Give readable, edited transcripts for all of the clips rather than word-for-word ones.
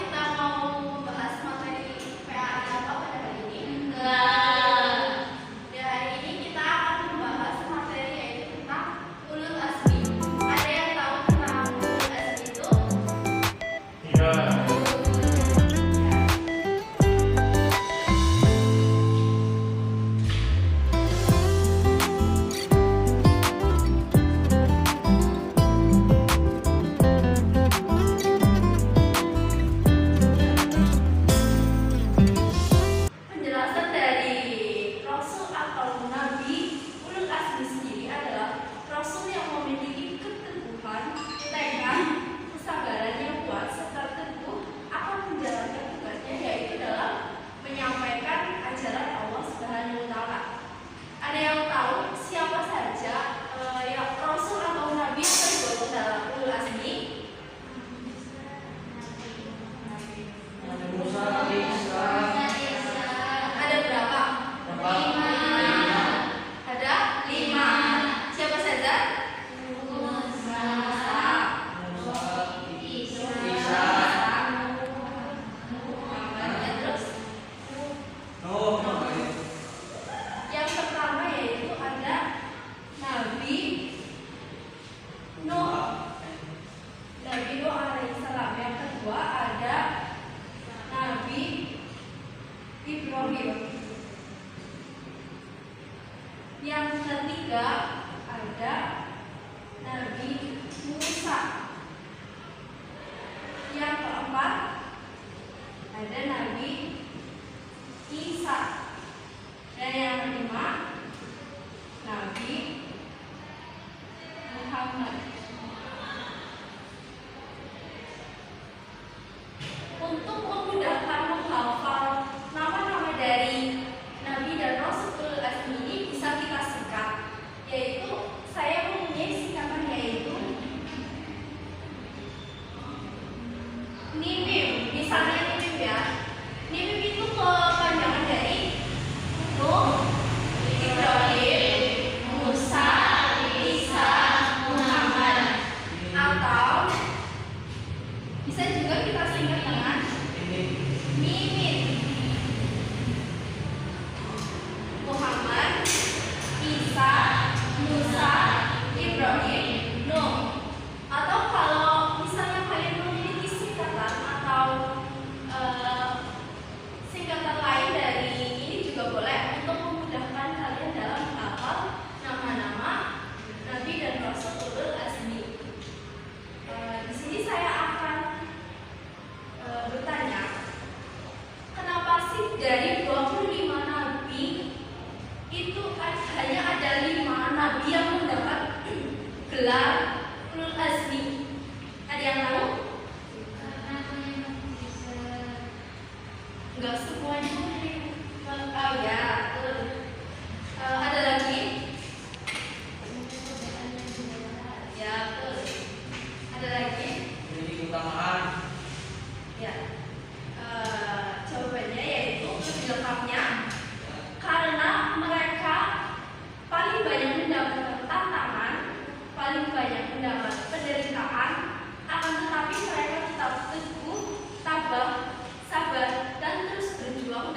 kita mau bahas materi PAI apa pada hari ini? Enggak. Di hari ini kita akan membahas materi yaitu tentang ulul azmi. Ada yang tahu tentang ulul azmi itu? Iya. Penjelasan dari Rasul atau Nabi ulul azmi sendiri adalah Rasul yang memiliki keteguhan, tekad, kesabaran yang kuat serta teguh akan menjalankan tugasnya yaitu dalam menyampaikan ajaran Allah Subhanahu wa taala. Ada yang tahu siapa saja yang Rasul atau Nabi yang tergolong dalam ulul azmi? Nabi Musa, Nabi Isa. Ada berapa? Berapa? Ada 5. Siapa saja? Musa, Isa. Ya, terus Nuh. yang pertama yaitu ada Nabi Nuh. Nabi Nuh alaihissalam. Yang kedua ada Nabi Ibrahim. Yang ketiga ada Nabi Musa. Yang keempat ada Nabi Isa. Dan yang kelima Nabi Muhammad. Untuk memudahkan menghafal nama-nama dari Nabi dan Rasul ulul azmi ini bisa kita singkat, yaitu saya mempunyai singkatan yaitu NIMIM. Misalnya NIMIM ya. NIMIM itu kepanjangan dari Nuh, Ibrahim, Musa, Isa, Muhammad. Atau bisa juga kita singkat dengan Mimin. Muhammad, Isa, Musa, Ibrahim, Nuh. Atau kalau misalnya kalian memiliki singkatan atau singkatan lain dari ini juga boleh untuk memudahkan kalian dalam menghafal nama-nama Nabi dan Rasul ulul azmi. Di sini saya akan bertanya, kenapa sih dari 25 nabi itu hanya ada 5 nabi yang mendapat gelar ulul azmi? Ada yang tahu? Enggak semuanya memiliki. Oh ya, betul. Ada lagi? Ya, betul. Ada lagi? Ini keutamaan. Ya, jawabannya yaitu lebih lengkapnya karena mereka paling banyak mendapat tantangan, paling banyak mendapat penderitaan, akan tetapi mereka tetap teguh, tabah, sabar, dan terus berjuang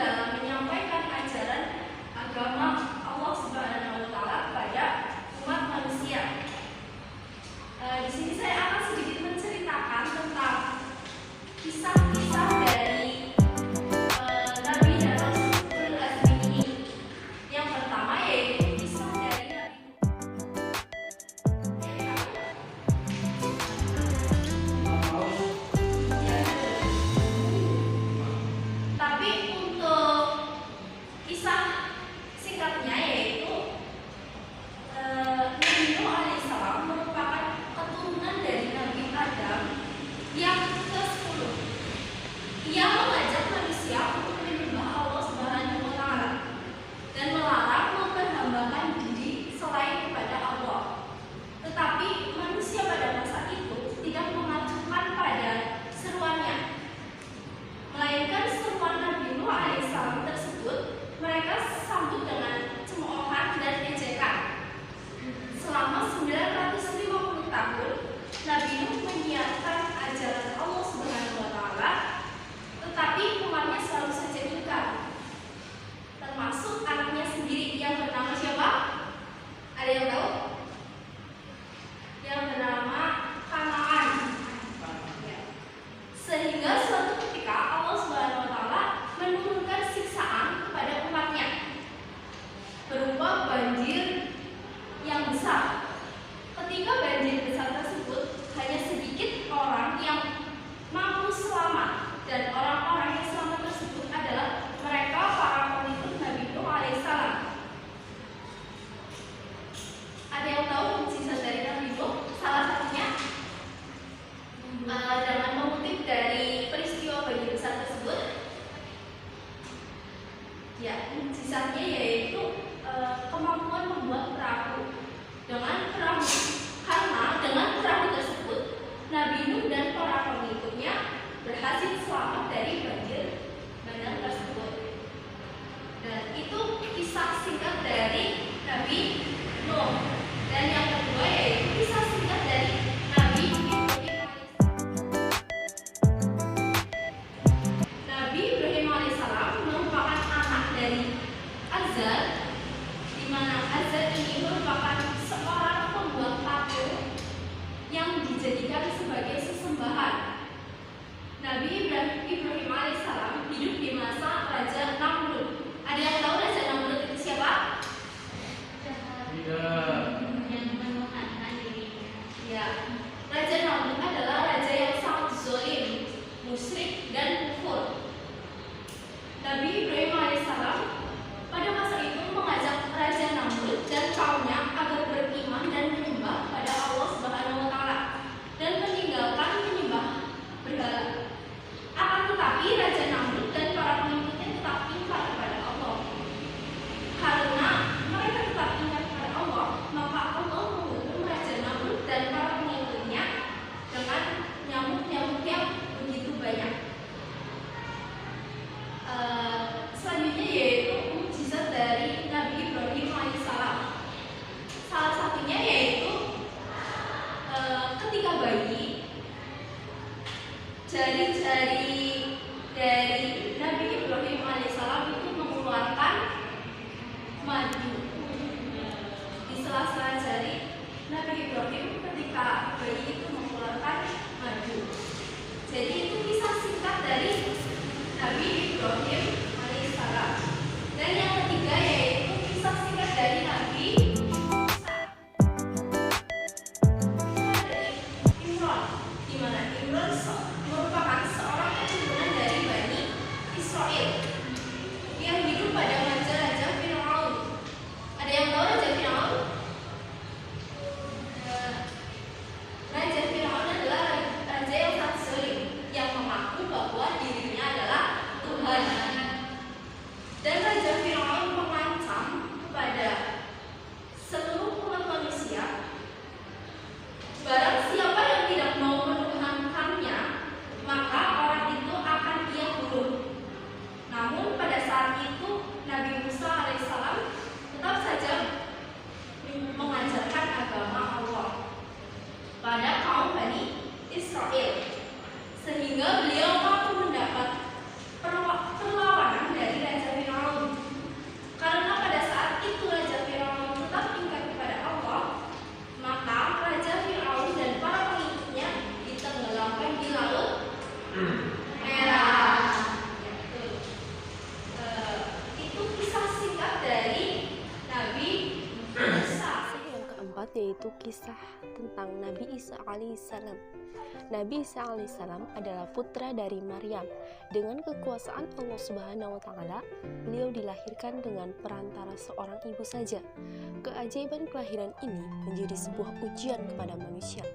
Nabi Ibrahim alaihissalam pada masa itu mengajak Raja Namrud dan kaumnya agar beriman dan menyembah pada Allah Subhanahu wa taala dan meninggalkan menyembah berhala. Akan tetapi Raja Namrud dan para pengikutnya tetap ingkar kepada Allah. Karena mereka tetap ingkar kepada Allah, maka Allah menghukum Raja Namrud dan para pengikutnya dengan nyamuk-nyamuk yang begitu banyak. Selanjutnya yaitu mukjizat dari Nabi Ibrahim alaihissalam. Salah satunya yaitu ketika bayi, jari-jari dari Nabi Ibrahim alaihissalam itu mengeluarkan madu. Di sela-sela jari Nabi Ibrahim ketika bayi itu mengeluarkan madu. Jadi itu kisah singkat dari Nabi Ibrahim alaihissalam. Dan yang ketiga yaitu kisah singkat dari Nabi Imran, di mana Imran merupakan seorang keturunan dari Bani Israel yang hidup pada raja Firaun. Ada yang tahu Raja Firaun? Raja Firaun adalah raja yang sangat zalim, yang mengaku bahwa dirinya adalah Tuhan. Dan Raja Firaun mengancam kepada seluruh umat manusia, barang siapa yang tidak mau menuhankannya, maka orang itu akan dia bunuh. Namun pada saat itu Nabi Musa alaihissalam tetap saja mengajarkan agama Allah pada kaum Bani Israel, sehingga beliau mampu mendapat perlawanan dari Raja Firaun. Karena pada saat itu Raja Firaun tetap ingkar kepada Allah, maka Raja Firaun dan para pengikutnya ditenggelamkan di Laut Merah. Itu kisah singkat dari Nabi Musa. Yang keempat yaitu kisah tentang Nabi Isa alaihissalam. Nabi Isa alaihissalam adalah putra dari Maryam. Dengan kekuasaan Allah Subhanahu wa taala, beliau dilahirkan dengan perantara seorang ibu saja. Keajaiban kelahiran ini menjadi sebuah ujian kepada manusia,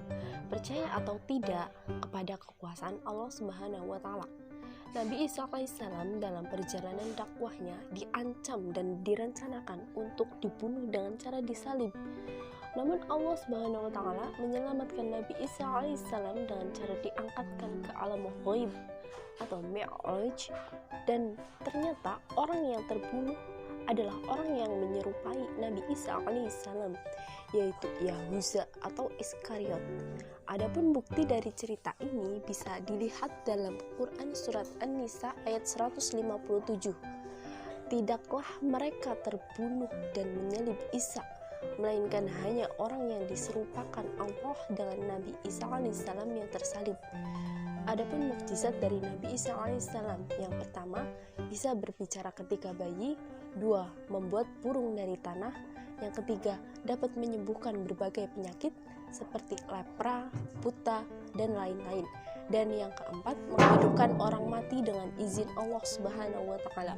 percaya atau tidak kepada kekuasaan Allah Subhanahu wa taala. Nabi Isa alaihissalam dalam perjalanan dakwahnya diancam dan direncanakan untuk dibunuh dengan cara disalib. Namun Allah Subhanahu wa taala menyelamatkan Nabi Isa alaihissalam dengan cara diangkatkan ke alam ghaib atau Mi'raj, dan ternyata orang yang terbunuh adalah orang yang menyerupai Nabi Isa alaihissalam, yaitu Yahuza atau Iskariot. Adapun bukti dari cerita ini bisa dilihat dalam Quran surat An-Nisa ayat 157. Tidaklah mereka terbunuh dan menyalib Isa, melainkan hanya orang yang diserupakan Allah dengan Nabi Isa alaihissalam yang tersalib. Adapun mukjizat dari Nabi Isa alaihissalam, yang pertama, Isa berbicara ketika bayi. Dua, membuat burung dari tanah. Yang ketiga, dapat menyembuhkan berbagai penyakit seperti lepra, buta, dan lain-lain. Dan yang keempat, menghidupkan orang mati dengan izin Allah Subhanahu wa taala.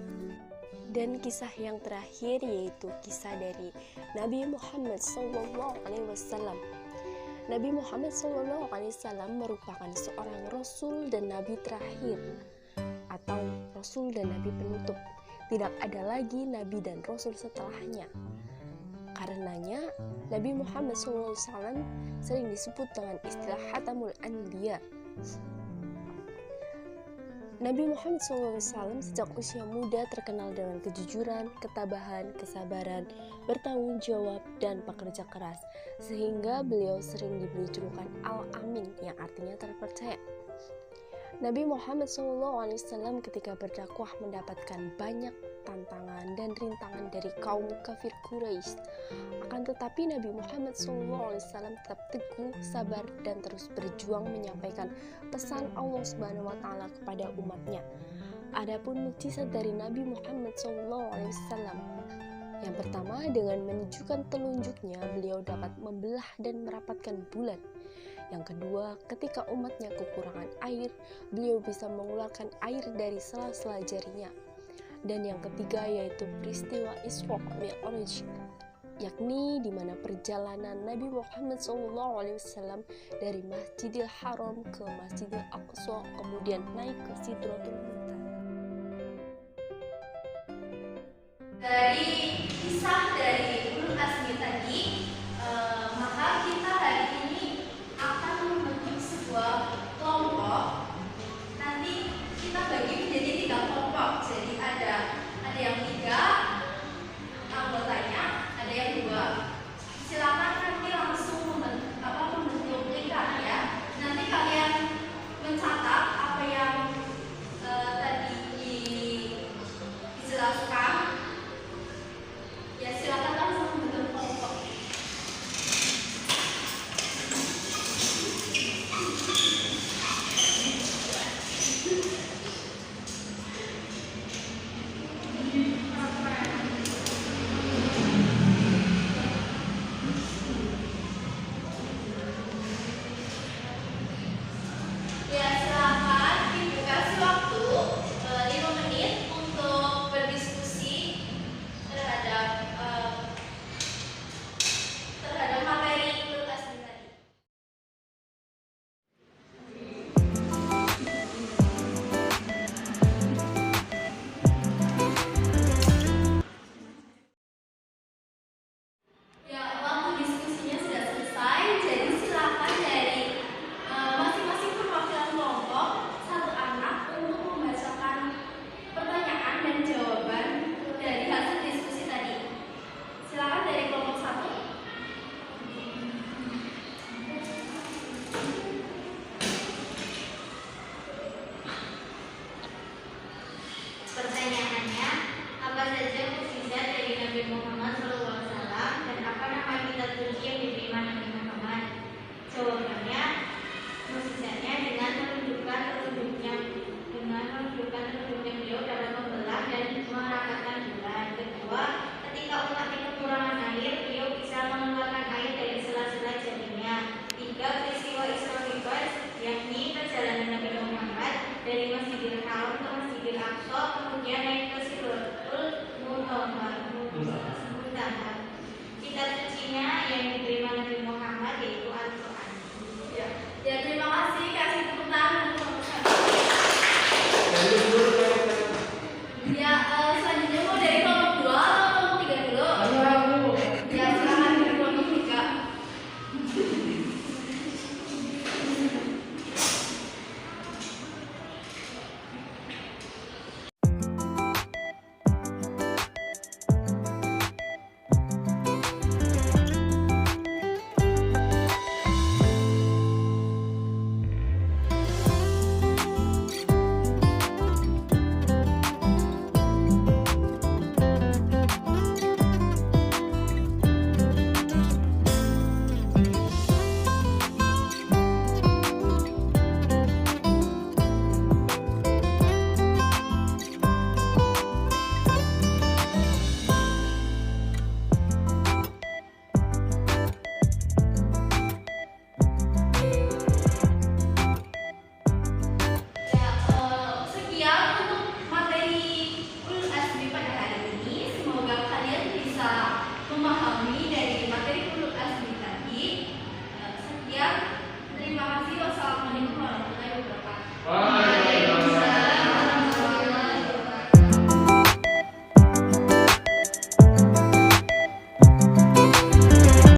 Dan kisah yang terakhir yaitu kisah dari Nabi Muhammad SAW. Nabi Muhammad SAW merupakan seorang Rasul dan Nabi terakhir, atau Rasul dan Nabi penutup. Tidak ada lagi Nabi dan Rasul setelahnya. Karenanya Nabi Muhammad SAW sering disebut dengan istilah Khatamul Anbiya. Nabi Muhammad SAW sejak usia muda terkenal dengan kejujuran, ketabahan, kesabaran, bertanggung jawab, dan pekerja keras, sehingga beliau sering diberi julukan Al-Amin yang artinya terpercaya. Nabi Muhammad SAW ketika berdakwah mendapatkan banyak tantangan dan rintangan dari kaum kafir Quraisy. Akan tetapi Nabi Muhammad SAW tetap teguh, sabar, dan terus berjuang menyampaikan pesan Allah Subhanahu wa taala kepada umatnya. Adapun mukjizat dari Nabi Muhammad SAW, yang pertama, dengan menunjukkan telunjuknya beliau dapat membelah dan merapatkan bulan. Yang kedua, ketika umatnya kekurangan air, beliau bisa mengeluarkan air dari sela-sela jarinya. Dan yang ketiga yaitu peristiwa Isra Mi'raj, yakni di mana perjalanan Nabi Muhammad SAW dari Masjidil Haram ke Masjidil Aqsa, kemudian naik ke Sidratul Muntaha. Dari kisah dari Ulul Azmi tadi, maka kita hari ini akan membentuk sebuah kelompok. Nanti kita bagi menjadi 3 kelompok. Jadi ada yang 3 anggotanya, ada yang 2. Silakan